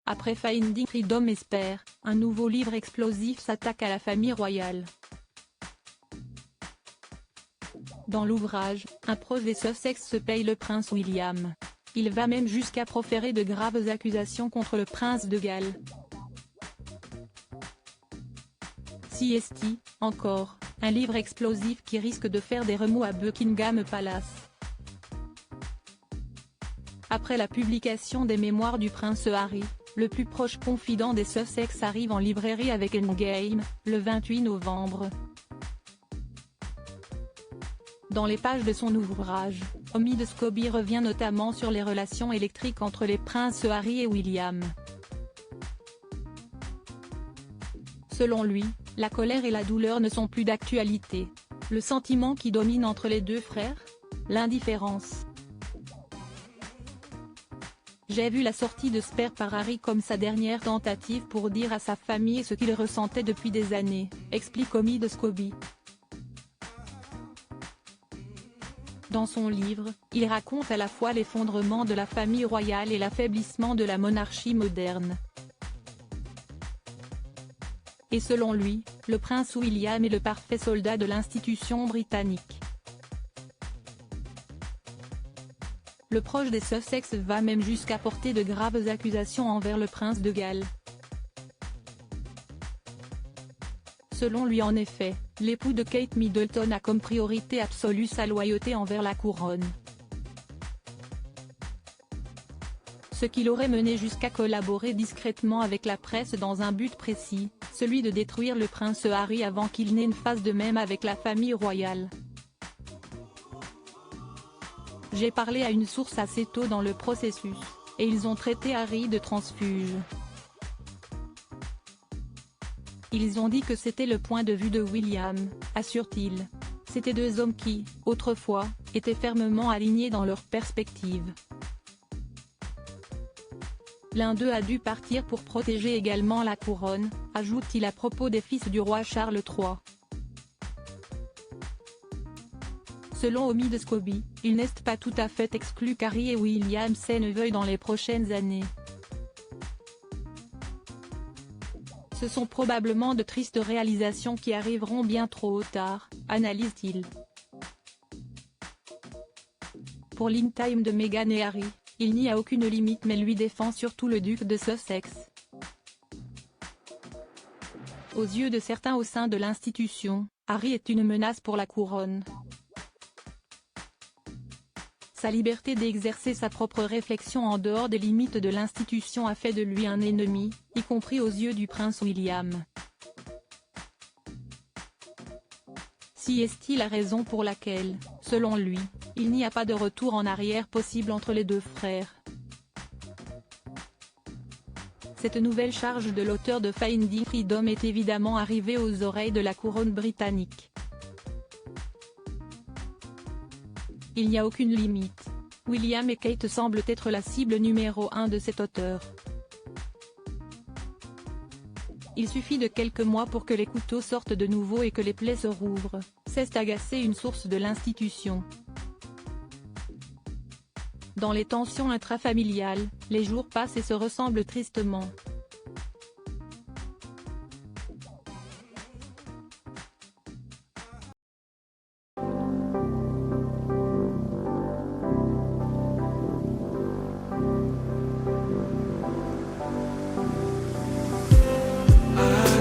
Après Finding Freedom Esper, un nouveau livre explosif s'attaque à la famille royale. Dans l'ouvrage, un proche des Sussex se paye le prince William. Il va même jusqu'à proférer de graves accusations contre le prince de Galles. CST, encore, un livre explosif qui risque de faire des remous à Buckingham Palace. Après la publication des mémoires du prince Harry, le plus proche confident des Sussex arrive en librairie avec Endgame, le 28 novembre. Dans les pages de son ouvrage, Omid Scobie revient notamment sur les relations électriques entre les princes Harry et William. Selon lui, la colère et la douleur ne sont plus d'actualité. Le sentiment qui domine entre les deux frères ? L'indifférence. J'ai vu la sortie de Sper par Harry comme sa dernière tentative pour dire à sa famille ce qu'il ressentait depuis des années, explique Omid Scobie. Dans son livre, il raconte à la fois l'effondrement de la famille royale et l'affaiblissement de la monarchie moderne. Et selon lui, le prince William est le parfait soldat de l'institution britannique. Le proche des Sussex va même jusqu'à porter de graves accusations envers le prince de Galles. Selon lui en effet, l'époux de Kate Middleton a comme priorité absolue sa loyauté envers la couronne. Ce qui l'aurait mené jusqu'à collaborer discrètement avec la presse dans un but précis, celui de détruire le prince Harry avant qu'il n'ait ne fasse de même avec la famille royale. J'ai parlé à une source assez tôt dans le processus, et ils ont traité Harry de transfuge. Ils ont dit que c'était le point de vue de William, assure-t-il. C'étaient deux hommes qui, autrefois, étaient fermement alignés dans leurs perspectives. L'un d'eux a dû partir pour protéger également la couronne, ajoute-t-il à propos des fils du roi Charles III. Selon Omid Scobie, il n'est pas tout à fait exclu qu'Harry et William ne veuillent dans les prochaines années. Ce sont probablement de tristes réalisations qui arriveront bien trop tard, analyse-t-il. Pour l'in-time de Meghan et Harry, il n'y a aucune limite mais lui défend surtout le duc de Sussex. Aux yeux de certains au sein de l'institution, Harry est une menace pour la couronne. Sa liberté d'exercer sa propre réflexion en dehors des limites de l'institution a fait de lui un ennemi, y compris aux yeux du prince William. Si est-il la raison pour laquelle, selon lui, il n'y a pas de retour en arrière possible entre les deux frères. Cette nouvelle charge de l'auteur de Finding Freedom est évidemment arrivée aux oreilles de la couronne britannique. Il n'y a aucune limite. William et Kate semblent être la cible numéro 1 de cet auteur. Il suffit de quelques mois pour que les couteaux sortent de nouveau et que les plaies se rouvrent, cesse agacer une source de l'institution. Dans les tensions intrafamiliales, les jours passent et se ressemblent tristement.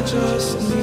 Just